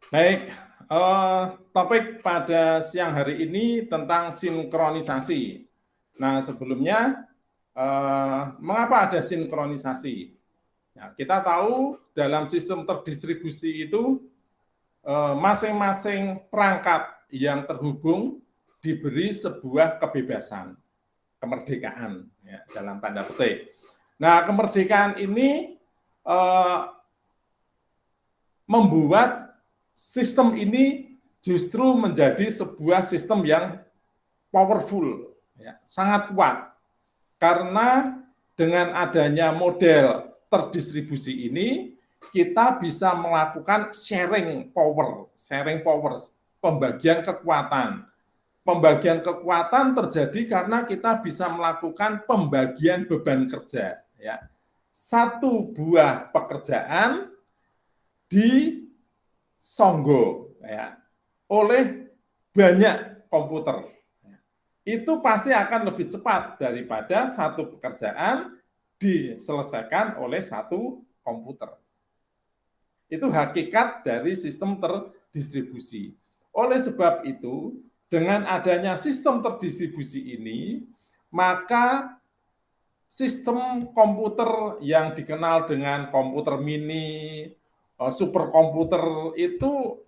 Baik, topik pada siang hari ini tentang sinkronisasi. Nah, sebelumnya, mengapa ada sinkronisasi? Ya, kita tahu dalam sistem terdistribusi itu, masing-masing perangkat yang terhubung diberi sebuah kebebasan, kemerdekaan, ya, dalam tanda petik. Nah, kemerdekaan ini membuat sistem ini justru menjadi sebuah sistem yang powerful, ya, sangat kuat. Karena dengan adanya model terdistribusi ini, kita bisa melakukan sharing power, pembagian kekuatan. Pembagian kekuatan terjadi karena kita bisa melakukan pembagian beban kerja. Ya. Satu buah pekerjaan disonggo, ya, oleh banyak komputer. Itu pasti akan lebih cepat daripada satu pekerjaan diselesaikan oleh satu komputer. Itu hakikat dari sistem terdistribusi. Oleh sebab itu, dengan adanya sistem terdistribusi ini, maka sistem komputer yang dikenal dengan komputer mini, superkomputer itu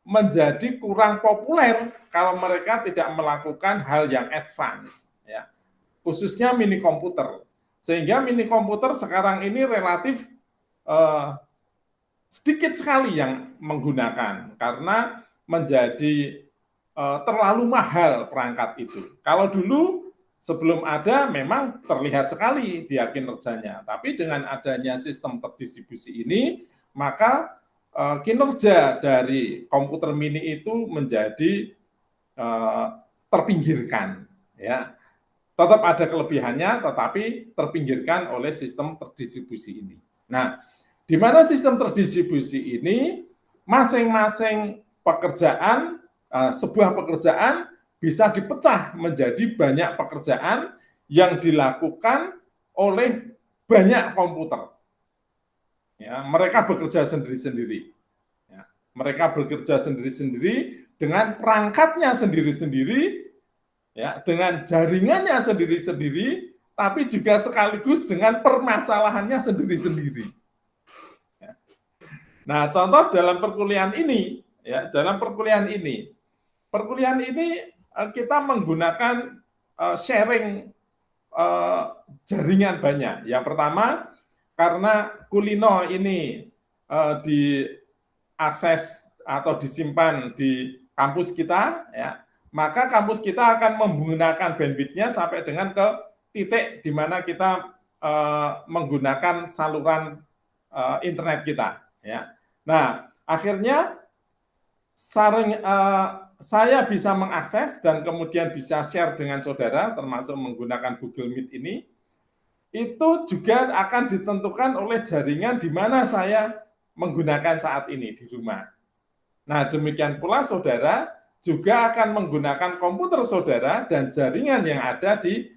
menjadi kurang populer kalau mereka tidak melakukan hal yang advance, ya, khususnya mini komputer. Sehingga mini komputer sekarang ini relatif sedikit sekali yang menggunakan karena menjadi terlalu mahal perangkat itu. Kalau dulu sebelum ada memang terlihat sekali dia kinerjanya, tapi dengan adanya sistem terdistribusi ini, maka kinerja dari komputer mini itu menjadi terpinggirkan, ya. Tetap ada kelebihannya, tetapi terpinggirkan oleh sistem terdistribusi ini. Nah, di mana sistem terdistribusi ini masing-masing pekerjaan, sebuah pekerjaan bisa dipecah menjadi banyak pekerjaan yang dilakukan oleh banyak komputer. Ya, mereka bekerja sendiri-sendiri. Ya, mereka bekerja sendiri-sendiri dengan perangkatnya sendiri-sendiri, ya, dengan jaringannya sendiri-sendiri, tapi juga sekaligus dengan permasalahannya sendiri-sendiri. Ya. Nah, contoh dalam perkuliahan ini, ya, perkuliahan ini kita menggunakan sharing jaringan banyak. Yang pertama, karena Kulino ini diakses atau disimpan di kampus kita, ya, maka kampus kita akan menggunakan bandwidth-nya sampai dengan ke titik di mana kita menggunakan saluran internet kita. Ya. Nah, akhirnya saya bisa mengakses dan kemudian bisa share dengan saudara, termasuk menggunakan Google Meet ini, itu juga akan ditentukan oleh jaringan di mana saya menggunakan saat ini di rumah. Nah, demikian pula saudara juga akan menggunakan komputer saudara dan jaringan yang ada di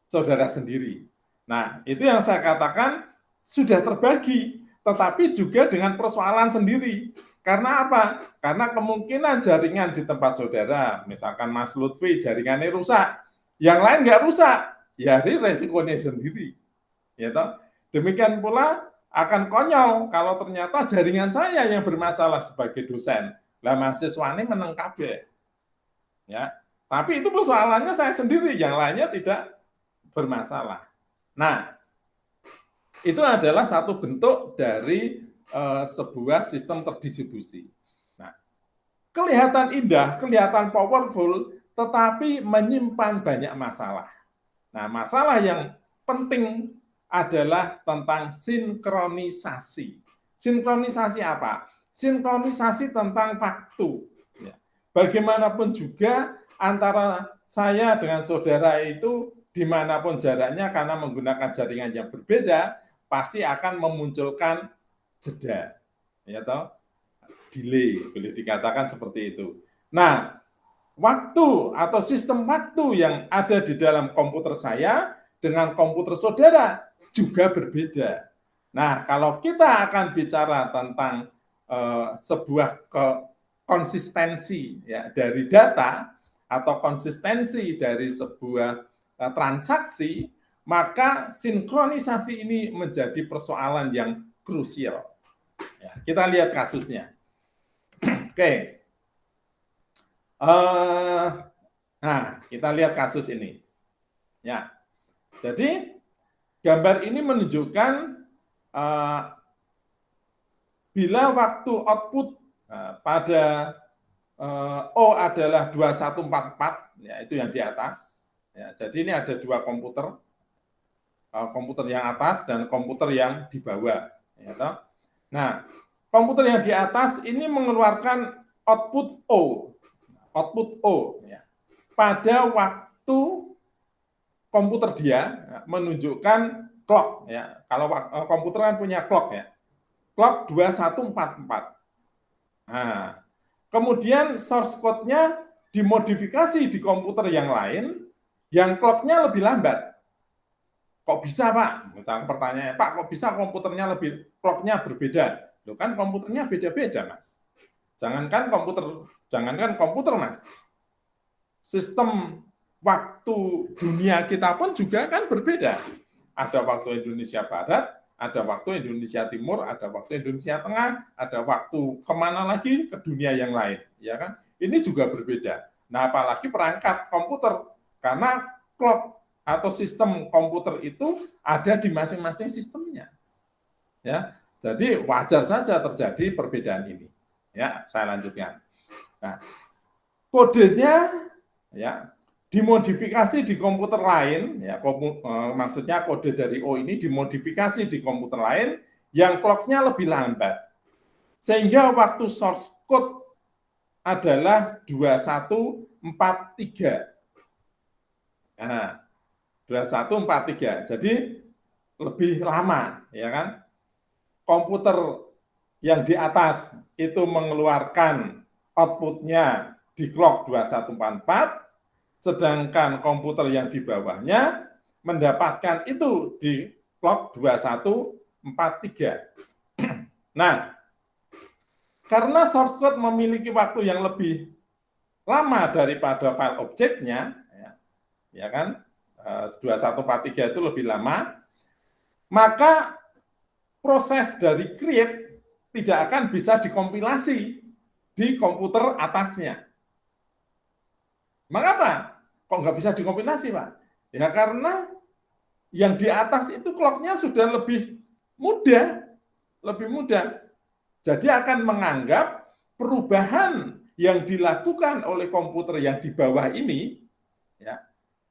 saudara sendiri. Nah, itu yang saya katakan sudah terbagi, tetapi juga dengan persoalan sendiri. Karena apa? Karena kemungkinan jaringan di tempat saudara, misalkan Mas Lutfi jaringannya rusak, yang lain nggak rusak, ya ini resikonya sendiri. Ya toh? Demikian pula akan konyol kalau ternyata jaringan saya yang bermasalah sebagai dosen. Lah mahasiswanya meneng kabeh. Ya. Tapi itu persoalannya saya sendiri, yang lainnya tidak bermasalah. Nah, itu adalah satu bentuk dari sebuah sistem terdistribusi. Nah, kelihatan indah, kelihatan powerful, tetapi menyimpan banyak masalah. Nah, masalah yang penting adalah tentang sinkronisasi. Sinkronisasi apa? Sinkronisasi tentang waktu. Ya. Bagaimanapun juga antara saya dengan saudara itu dimanapun jaraknya karena menggunakan jaringan yang berbeda, pasti akan memunculkan jeda. Ya toh? Delay, boleh dikatakan seperti itu. Nah, waktu atau sistem waktu yang ada di dalam komputer saya dengan komputer saudara juga berbeda. Nah, kalau kita akan bicara tentang sebuah konsistensi ya dari data atau konsistensi dari sebuah transaksi, maka sinkronisasi ini menjadi persoalan yang krusial. Ya, kita lihat kasusnya. Oke. Nah, kita lihat kasus ini. Ya. Jadi gambar ini menunjukkan bila waktu output pada O adalah 2144, ya itu yang di atas. Ya, jadi ini ada dua komputer, komputer yang atas dan komputer yang di bawah. Ya, nah, komputer yang di atas ini mengeluarkan output O, ya, pada waktu komputer dia menunjukkan clock, ya. Kalau komputer kan punya clock, ya, clock 2144. Nah, kemudian source code-nya dimodifikasi di komputer yang lain, yang clock-nya lebih lambat. Kok bisa, Pak? Misalnya pertanyaannya, Pak, kok bisa komputernya lebih, clock-nya berbeda? Loh, kan komputernya beda-beda, Mas. Jangankan komputer, Mas. Sistem waktu dunia kita pun juga kan berbeda. Ada waktu Indonesia Barat, ada waktu Indonesia Timur, ada waktu Indonesia Tengah, ada waktu kemana lagi ke dunia yang lain, ya kan? Ini juga berbeda. Nah, apalagi perangkat komputer, karena clock atau sistem komputer itu ada di masing-masing sistemnya, ya. Jadi wajar saja terjadi perbedaan ini. Ya, saya lanjutkan. Nah, kodenya, ya, dimodifikasi di komputer lain, ya, maksudnya kode dari O ini dimodifikasi di komputer lain yang clock-nya lebih lambat. Sehingga waktu source code adalah 2143. Nah, 2143. Jadi lebih lama, ya kan? Komputer yang di atas itu mengeluarkan output-nya di clock 2144, sedangkan komputer yang di bawahnya mendapatkan itu di clock 2143. Nah, karena source code memiliki waktu yang lebih lama daripada file objeknya, ya kan, 2143 itu lebih lama, maka proses dari create tidak akan bisa dikompilasi di komputer atasnya. Mengapa? Kok nggak bisa dikompilasi, Pak? Ya karena yang di atas itu clock-nya sudah lebih mudah. Jadi akan menganggap perubahan yang dilakukan oleh komputer yang di bawah ini, ya,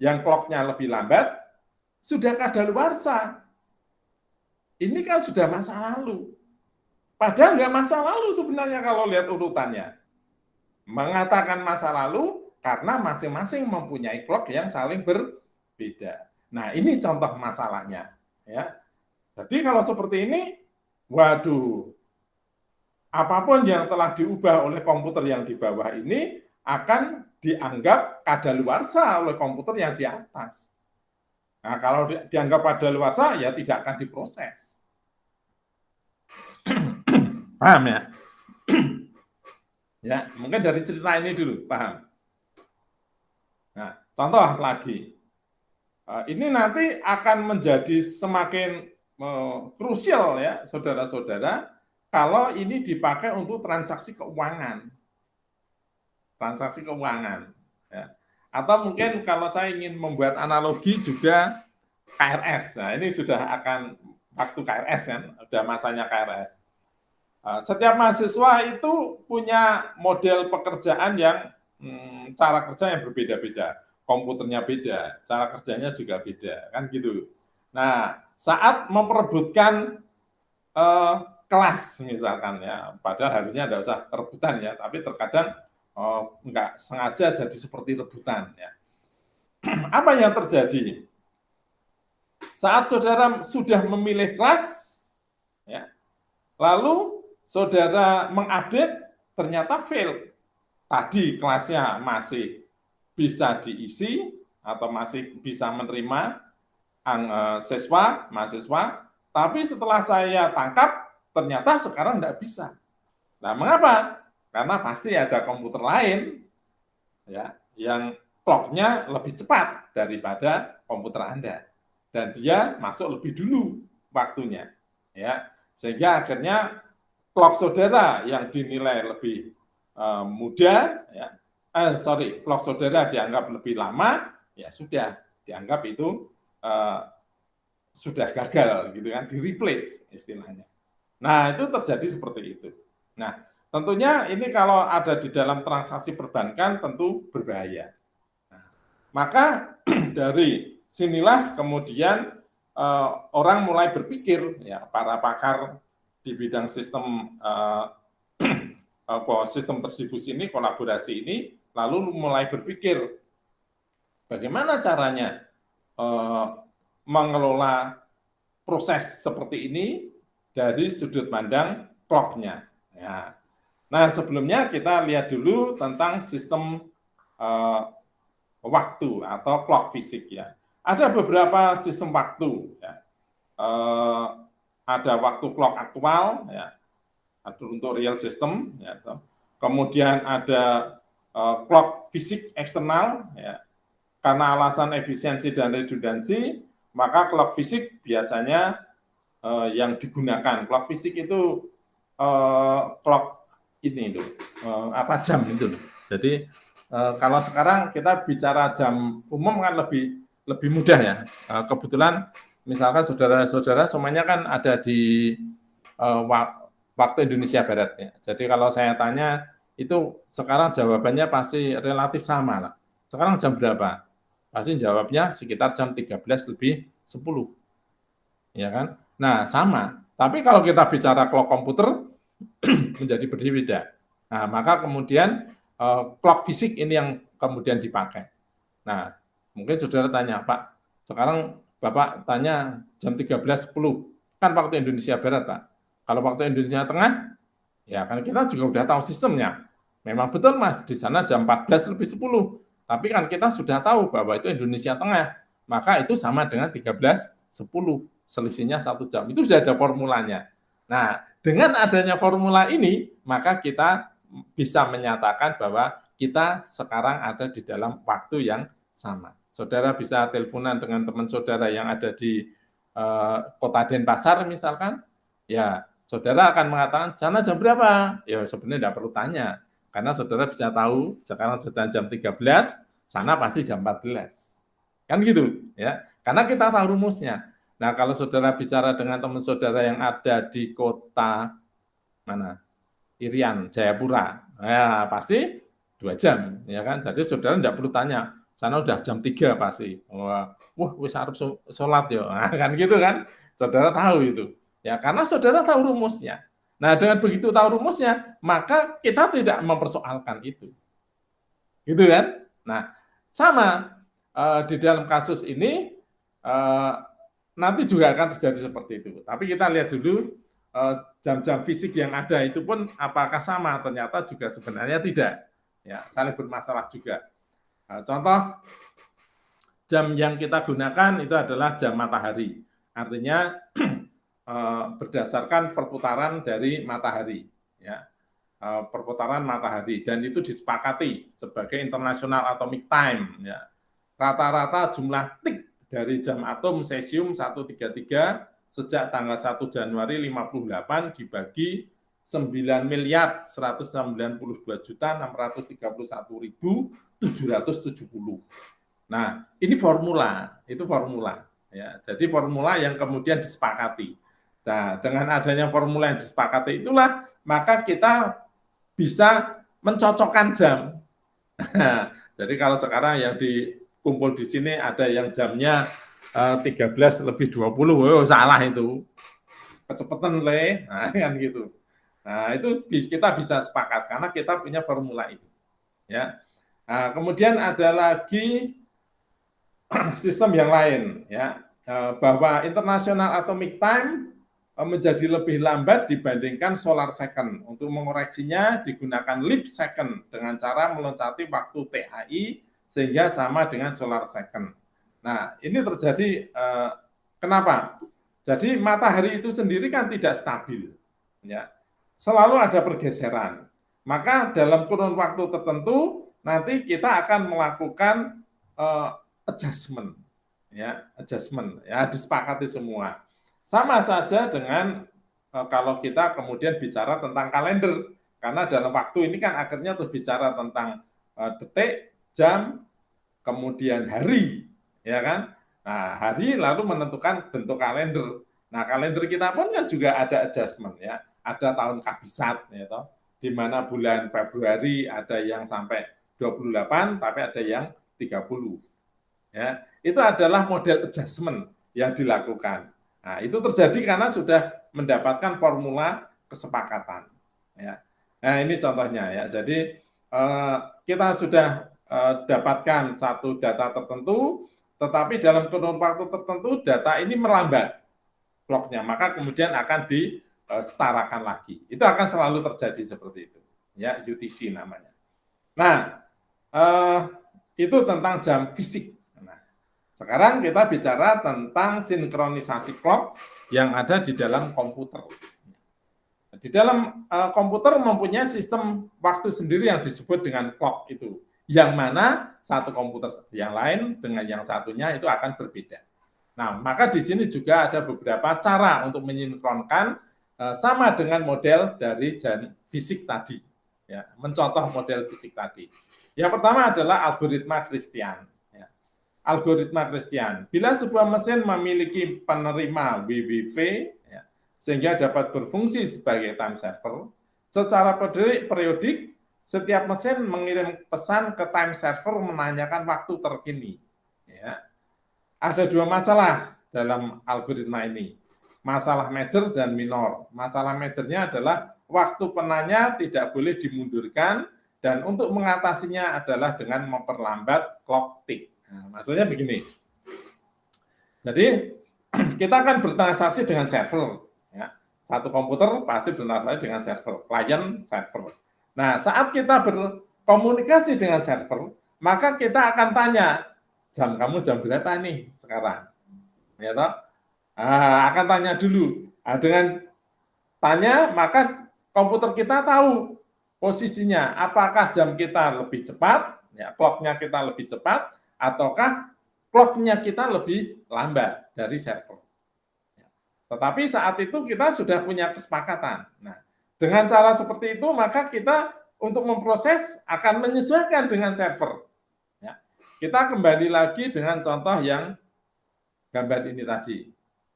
yang clock-nya lebih lambat, sudah kadaluarsa. Ini kan sudah masa lalu. Padahal nggak masa lalu sebenarnya kalau lihat urutannya. Mengatakan masa lalu karena masing-masing mempunyai clock yang saling berbeda. Nah, ini contoh masalahnya, ya. Jadi kalau seperti ini, waduh, apapun yang telah diubah oleh komputer yang di bawah ini akan dianggap kadaluarsa oleh komputer yang di atas. Nah, kalau dianggap kadaluarsa, ya tidak akan diproses. Paham ya? Ya, mungkin dari cerita ini dulu, paham? Nah, contoh lagi. Ini nanti akan menjadi semakin krusial ya, saudara-saudara, kalau ini dipakai untuk transaksi keuangan. Transaksi keuangan. Ya. Atau mungkin kalau saya ingin membuat analogi juga KRS. Nah, ini sudah akan waktu KRS kan, sudah masanya KRS. Setiap mahasiswa itu punya model pekerjaan yang cara kerja yang berbeda-beda. Komputernya beda, cara kerjanya juga beda, kan gitu. Nah, saat memperebutkan kelas misalkan ya, padahal harusnya tidak usah rebutan ya, tapi terkadang nggak sengaja jadi seperti rebutan ya. Apa yang terjadi? Saat saudara sudah memilih kelas, ya, lalu saudara mengupdate ternyata fail. Tadi kelasnya masih bisa diisi atau masih bisa menerima mahasiswa, Tapi setelah saya tangkap, ternyata sekarang tidak bisa. Nah, mengapa? Karena pasti ada komputer lain ya yang clock-nya lebih cepat daripada komputer Anda. Dan dia masuk lebih dulu waktunya. Ya, sehingga akhirnya clock saudara yang dinilai lebih muda, ya, clock saudara dianggap lebih lama, ya sudah dianggap itu sudah gagal, gitu kan, di replace istilahnya. Nah, itu terjadi seperti itu. Nah, tentunya ini kalau ada di dalam transaksi perbankan tentu berbahaya. Nah, maka dari sinilah kemudian orang mulai berpikir, ya para pakar di bidang sistem sistem distribusi ini, kolaborasi ini, lalu mulai berpikir bagaimana caranya mengelola proses seperti ini dari sudut pandang clock-nya. Ya. Nah, sebelumnya kita lihat dulu tentang sistem waktu atau clock fisik ya. Ada beberapa sistem waktu ya. Ada waktu clock aktual ya, untuk real system ya. Kemudian ada clock fisik eksternal ya. Karena alasan efisiensi dan redundansi, maka clock fisik biasanya yang digunakan. Clock fisik itu clock ini loh, jam itu loh. Jadi kalau sekarang kita bicara jam umum kan lebih mudah ya. Kebetulan misalkan saudara-saudara semuanya kan ada di waktu Indonesia Barat ya. Jadi kalau saya tanya itu sekarang jawabannya pasti relatif sama lah. Sekarang jam berapa? Pasti jawabnya sekitar jam 13:10. Ya kan? Nah, sama. Tapi kalau kita bicara clock komputer menjadi berbeda. Nah, maka kemudian clock fisik ini yang kemudian dipakai. Nah, mungkin saudara tanya, Pak, sekarang Bapak tanya jam 13:10, kan waktu Indonesia Barat, Pak. Kalau waktu Indonesia Tengah, ya kan kita juga udah tahu sistemnya. Memang betul, Mas, di sana jam 14:10. Tapi kan kita sudah tahu bahwa itu Indonesia Tengah, maka itu sama dengan 13:10, selisihnya 1 jam. Itu sudah ada formulanya. Nah, dengan adanya formula ini, maka kita bisa menyatakan bahwa kita sekarang ada di dalam waktu yang sama. Saudara bisa teleponan dengan teman saudara yang ada di kota Denpasar misalkan, ya saudara akan mengatakan, sana jam berapa? Ya sebenarnya tidak perlu tanya, karena saudara bisa tahu sekarang sedang jam 13, sana pasti jam 14. Kan gitu ya. Karena kita tahu rumusnya. Nah, kalau saudara bicara dengan teman saudara yang ada di kota mana? Irian, Jayapura. Ya, pasti 2 jam, ya kan? Jadi saudara tidak perlu tanya, sana udah jam 3 pasti. Wah, wis arep sholat ya. Nah, kan gitu kan? Saudara tahu itu. Ya, karena saudara tahu rumusnya. Nah, dengan begitu tahu rumusnya, maka kita tidak mempersoalkan itu. Gitu kan? Nah, sama di dalam kasus ini nanti juga akan terjadi seperti itu. Tapi kita lihat dulu jam-jam fisik yang ada itu pun apakah sama? Ternyata juga sebenarnya tidak. Ya, saling bermasalah juga. Contoh jam yang kita gunakan itu adalah jam matahari. Artinya berdasarkan perputaran dari matahari. Ya, perputaran matahari, dan itu disepakati sebagai International Atomic Time. Ya. Rata-rata jumlah tik dari jam atom cesium 133 sejak tanggal 1 Januari 58 dibagi 9.192.631.770. Nah, ini formula, itu formula. Ya, jadi formula yang kemudian disepakati. Nah, dengan adanya formula yang disepakati itulah, maka kita bisa mencocokkan jam. Jadi kalau sekarang yang dikumpul di sini ada yang jamnya 13:20, oh, salah itu. Kecepatan le, nah, kan gitu. Nah, itu kita bisa sepakat karena kita punya formula ini. Ya. Nah, kemudian ada lagi sistem yang lain, ya, bahwa International Atomic Time menjadi lebih lambat dibandingkan solar second. Untuk mengoreksinya digunakan leap second dengan cara meloncati waktu TAI sehingga sama dengan solar second. Nah, ini terjadi kenapa? Jadi matahari itu sendiri kan tidak stabil, ya. Selalu ada pergeseran. Maka dalam kurun waktu tertentu nanti kita akan melakukan adjustment, ya, disepakati semua. Sama saja dengan kalau kita kemudian bicara tentang kalender, karena dalam waktu ini kan akhirnya terus bicara tentang detik, jam, kemudian hari, ya kan? Nah, hari lalu menentukan bentuk kalender. Nah, kalender kita pun kan juga ada adjustment, ya. Ada tahun kabisat, ya toh, di mana bulan Februari ada yang sampai 28, tapi ada yang 30. Ya, itu adalah model adjustment yang dilakukan. Nah, itu terjadi karena sudah mendapatkan formula kesepakatan. Ya. Nah, ini contohnya ya. Jadi kita sudah dapatkan satu data tertentu, tetapi dalam kurun waktu tertentu data ini melambat clock-nya, maka kemudian akan disetarakan lagi. Itu akan selalu terjadi seperti itu. Ya, UTC namanya. Nah, itu tentang jam fisik. Nah, sekarang kita bicara tentang sinkronisasi clock yang ada di dalam komputer. Di dalam komputer mempunyai sistem waktu sendiri yang disebut dengan clock itu, yang mana satu komputer yang lain dengan yang satunya itu akan berbeda. Nah, maka di sini juga ada beberapa cara untuk mensinkronkan sama dengan model dari jam fisik tadi, ya, mencontoh model fisik tadi. Yang pertama adalah algoritma Christian. Ya. Algoritma Christian, bila sebuah mesin memiliki penerima WWV, ya, sehingga dapat berfungsi sebagai time server, secara periodik setiap mesin mengirim pesan ke time server menanyakan waktu terkini. Ya. Ada dua masalah dalam algoritma ini, masalah major dan minor. Masalah majornya adalah waktu penanya tidak boleh dimundurkan, dan untuk mengatasinya adalah dengan memperlambat clock tick. Nah, maksudnya begini, jadi kita akan bertransaksi dengan server. Ya. Satu komputer pasti bertransaksi dengan server, client server. Nah, saat kita berkomunikasi dengan server, maka kita akan tanya, jam kamu jam berapa nih sekarang? Ya toh? Akan tanya dulu. Dengan tanya, maka komputer kita tahu posisinya, apakah jam kita lebih cepat, ya, clock-nya kita lebih cepat, ataukah clock-nya kita lebih lambat dari server. Tetapi saat itu kita sudah punya kesepakatan. Nah, dengan cara seperti itu, maka kita untuk memproses akan menyesuaikan dengan server. Ya. Kita kembali lagi dengan contoh yang gambar ini tadi.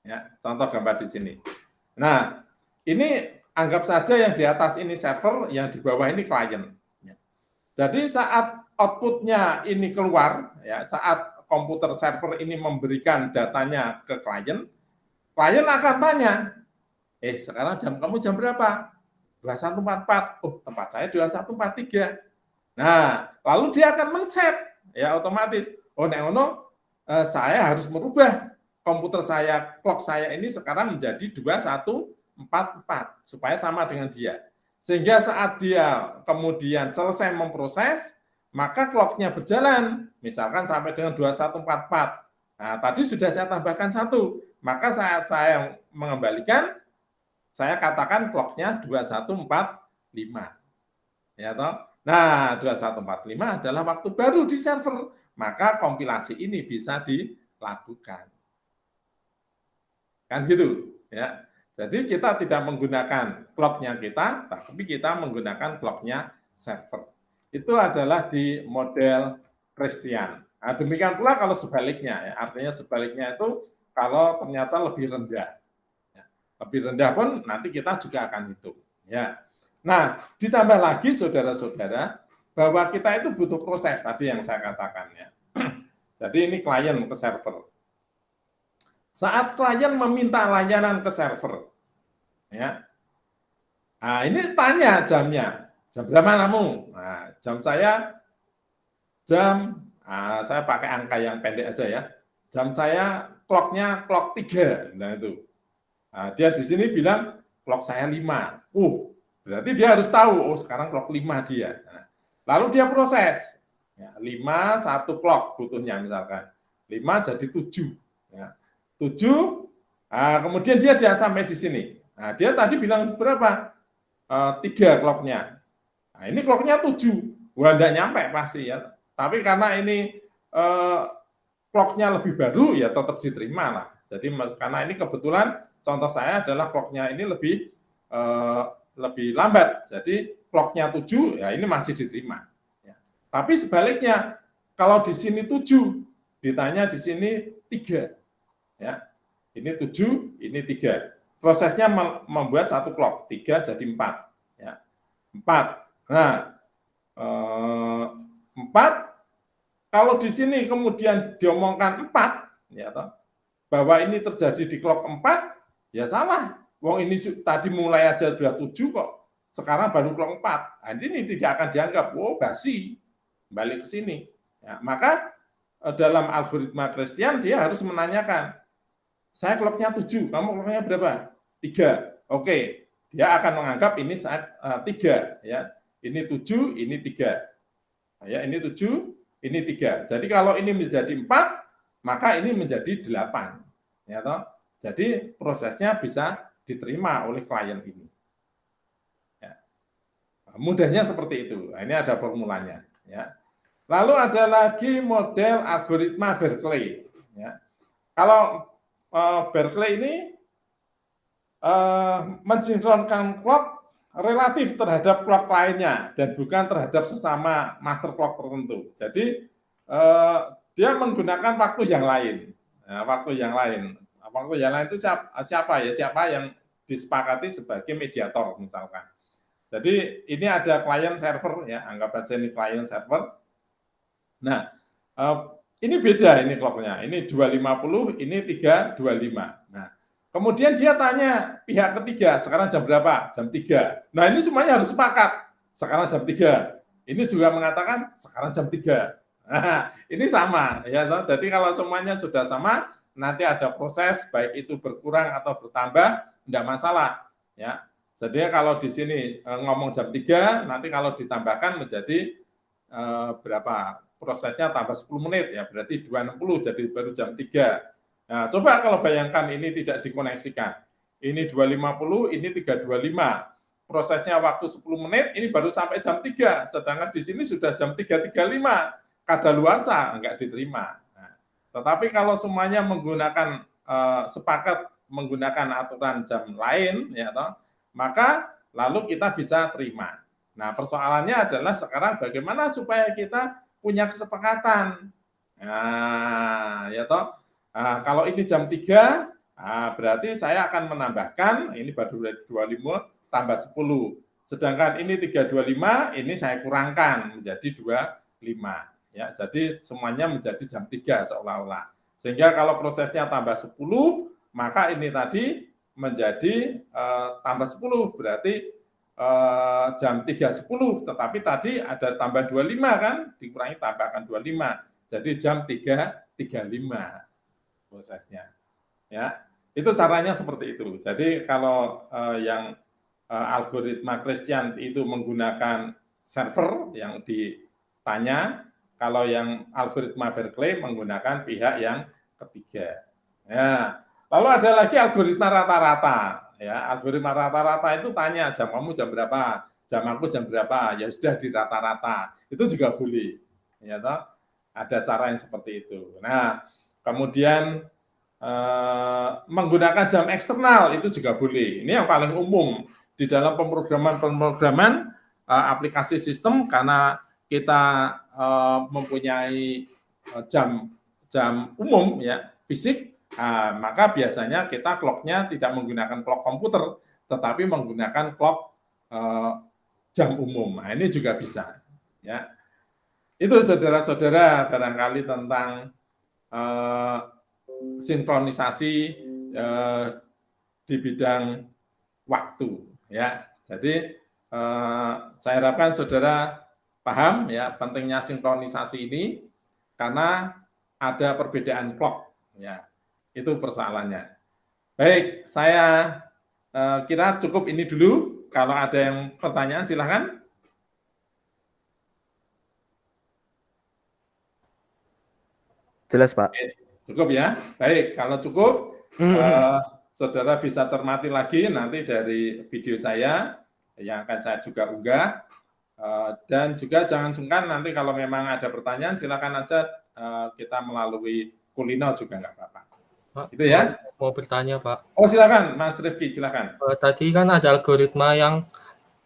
Ya, contoh gambar di sini. Nah, ini anggap saja yang di atas ini server, yang di bawah ini klien. Ya. Jadi saat outputnya ini keluar, ya, saat komputer server ini memberikan datanya ke klien akan tanya, sekarang kamu jam berapa? 21.44. Oh, tempat saya 21.43. Nah, lalu dia akan men-set, ya, otomatis. Oh, nek ono, saya harus merubah komputer saya, clock saya ini sekarang menjadi 21.44 supaya sama dengan dia. Sehingga saat dia kemudian selesai memproses, maka clock-nya berjalan, misalkan sampai dengan 21.44. Nah, tadi sudah saya tambahkan 1, maka saat saya mengembalikan, saya katakan clock-nya 21.45. Ya toh? Nah, 21.45 adalah waktu baru di server, maka kompilasi ini bisa dilakukan. Kan gitu, ya. Jadi kita tidak menggunakan clock-nya kita, tapi kita menggunakan clock-nya server. Itu adalah di model Christian. Nah, demikian pula kalau sebaliknya, ya. Artinya sebaliknya itu kalau ternyata lebih rendah. Ya. Lebih rendah pun nanti kita juga akan hitung. Ya. Nah, ditambah lagi saudara-saudara, bahwa kita itu butuh proses tadi yang saya katakan. Ya. Jadi ini klien ke server. Saat klien meminta layanan ke server, ya, nah ini tanya jamnya, jam berapa kamu? Nah, jam saya saya pakai angka yang pendek aja ya, jam saya clock-nya clock 3, nah itu. Nah, dia di sini bilang clock saya 5, berarti dia harus tahu, sekarang clock 5 dia. Nah, lalu dia proses, ya, 5, 1 clock butuhnya misalkan, 5 jadi 7, ya. 7 Nah, kemudian dia sampai di sini. Nah, dia tadi bilang berapa? 3 clock-nya. Nah, ini clock-nya 7. Wah, enggak nyampe pasti ya. Tapi karena ini clock-nya lebih baru, ya tetap diterima lah. Jadi karena ini kebetulan contoh saya adalah clock-nya ini lebih lambat. Jadi clock-nya 7, ya ini masih diterima. Ya. Tapi sebaliknya, kalau di sini 7, ditanya di sini 3. Ya. Ini 7, ini 3. Prosesnya membuat satu clock, 3 jadi 4. Ya. 4. Nah, 4, kalau di sini kemudian diomongkan 4, ya toh, bahwa ini terjadi di clock 4, ya salah. Wong ini tadi mulai aja sudah 7 kok, sekarang baru clock 4. Nah, ini tidak akan dianggap, oh basi, balik ke sini. Ya, maka dalam algoritma Christian dia harus menanyakan, saya clock-nya 7, kamu clock-nya berapa? 3. Oke, dia akan menganggap ini saat 3. Ya. Ini 7, ini 3. Ya, ini 7, ini 3. Jadi kalau ini menjadi 4, maka ini menjadi 8. Ya toh? Jadi prosesnya bisa diterima oleh klien ini. Ya. Mudahnya seperti itu. Nah, ini ada formulanya. Ya. Lalu ada lagi model algoritma Berkeley. Ya. Kalau Berkeley ini mensinkronkan clock relatif terhadap clock lainnya dan bukan terhadap sesama master clock tertentu. Jadi dia menggunakan waktu yang lain. Nah, waktu yang lain itu siapa ya? Siapa yang disepakati sebagai mediator misalkan. Jadi ini ada client server ya, anggap aja ini client server. Nah, ini beda ini clock-nya. Ini 250, ini 325. Nah, kemudian dia tanya pihak ketiga, sekarang jam berapa? Jam 3. Nah, ini semuanya harus sepakat. Sekarang jam 3. Ini juga mengatakan sekarang jam 3. Nah, ini sama ya. Jadi kalau semuanya sudah sama, nanti ada proses baik itu berkurang atau bertambah, tidak masalah ya. Jadi kalau di sini ngomong jam 3, nanti kalau ditambahkan menjadi berapa? Prosesnya tambah 10 menit ya, berarti 260 jadi baru jam 3. Nah, coba kalau bayangkan ini tidak dikoneksikan. Ini 250, ini 325. Prosesnya waktu 10 menit, ini baru sampai jam 3, sedangkan di sini sudah jam 3.35. Kadaluarsa enggak diterima. Nah, tetapi kalau semuanya menggunakan sepakat menggunakan aturan jam lain ya toh, maka lalu kita bisa terima. Nah, persoalannya adalah sekarang bagaimana supaya kita punya kesepakatan. Nah, ya toh. Nah, kalau ini jam 3, berarti saya akan menambahkan, ini baru 25 tambah 10. Sedangkan ini 325, ini saya kurangkan menjadi 25. Ya, jadi semuanya menjadi jam 3 seolah-olah. Sehingga kalau prosesnya tambah 10, maka ini tadi menjadi tambah 10, berarti jam 3.10, tetapi tadi ada tambah 25 kan, dikurangi tambahkan 25. Jadi jam 3.35 prosesnya. Ya, itu caranya seperti itu. Jadi kalau yang algoritma Christian itu menggunakan server yang ditanya, kalau yang algoritma Berkeley menggunakan pihak yang ketiga. Ya, lalu ada lagi algoritma rata-rata. Ya, algoritma rata-rata itu tanya jam kamu jam berapa, jam aku jam berapa, ya sudah di rata-rata. Itu juga boleh. Ya toh? Ada cara yang seperti itu. Nah, kemudian menggunakan jam eksternal itu juga boleh. Ini yang paling umum di dalam pemrograman aplikasi sistem, karena kita mempunyai jam umum ya fisik, maka biasanya kita clock-nya tidak menggunakan clock komputer, tetapi menggunakan clock jam umum. Nah, ini juga bisa ya. Itu saudara-saudara barangkali tentang sinkronisasi di bidang waktu ya. Jadi saya harapkan saudara paham ya pentingnya sinkronisasi ini, karena ada perbedaan clock ya. Itu persoalannya. Baik, saya kira cukup ini dulu. Kalau ada yang pertanyaan silakan. Jelas, Pak. Cukup ya. Baik, kalau cukup saudara bisa cermati lagi nanti dari video saya yang akan saya juga unggah. Dan juga jangan sungkan nanti kalau memang ada pertanyaan silakan aja kita melalui Kulino juga nggak apa-apa. Pak, Itu ya. mau bertanya, Pak. Oh silakan, Mas Rifki, silakan. Tadi kan ada algoritma yang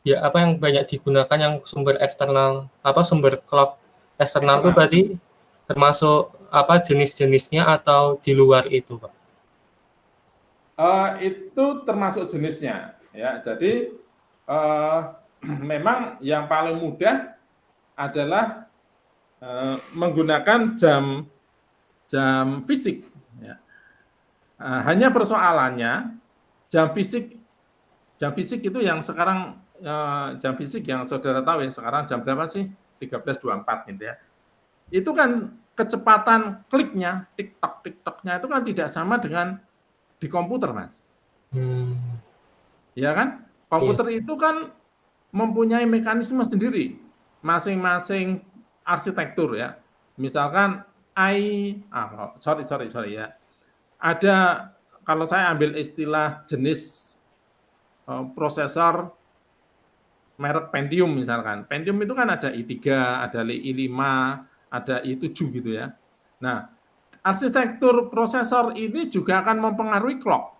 yang banyak digunakan yang sumber eksternal, sumber clock eksternal itu berarti termasuk jenis-jenisnya atau di luar itu, Pak? Itu termasuk jenisnya, ya. Jadi memang yang paling mudah adalah menggunakan jam fisik. Ya. Hanya persoalannya jam fisik itu yang sekarang jam fisik yang saudara tahu ya sekarang jam berapa sih? 13.24 gitu ya. Itu kan kecepatan kliknya, tik-tok-tik-toknya itu kan tidak sama dengan di komputer, Mas. Ya kan? Komputer itu kan mempunyai mekanisme sendiri, masing-masing arsitektur ya. Misalkan sorry ya. Ada kalau saya ambil istilah jenis prosesor merek Pentium misalkan. Pentium itu kan ada i3, ada i5, ada i7 gitu ya. Nah, arsitektur prosesor ini juga akan mempengaruhi clock.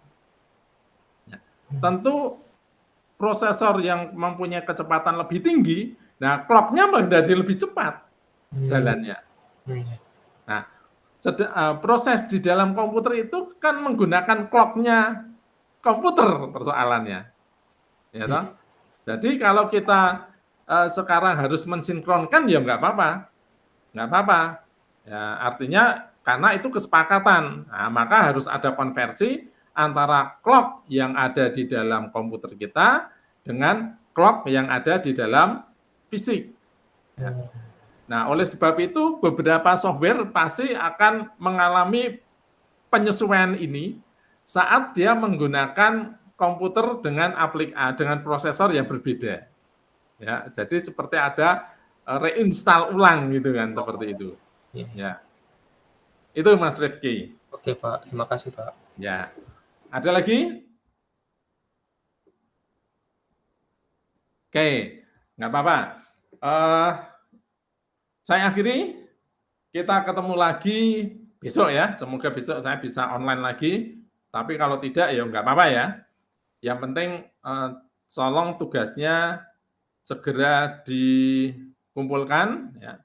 Ya. Tentu prosesor yang mempunyai kecepatan lebih tinggi, nah clock-nya menjadi lebih cepat jalannya. Nah, proses di dalam komputer itu kan menggunakan clock-nya komputer persoalannya. Ya toh? Jadi kalau kita sekarang harus mensinkronkan ya nggak apa-apa. Ya, artinya karena itu kesepakatan, nah, maka harus ada konversi antara clock yang ada di dalam komputer kita dengan clock yang ada di dalam fisik. Ya. Nah, oleh sebab itu beberapa software pasti akan mengalami penyesuaian ini saat dia menggunakan komputer dengan dengan prosesor yang berbeda. Ya, jadi seperti ada reinstall ulang gitu kan, seperti itu. Ya. Itu Mas Rifki. Oke, Pak. Terima kasih, Pak. Ya. Ada lagi? Oke, nggak apa-apa. Saya akhiri. Kita ketemu lagi besok ya. Semoga besok saya bisa online lagi. Tapi kalau tidak ya nggak apa-apa ya. Yang penting tolong tugasnya segera dikumpulkan. Ya.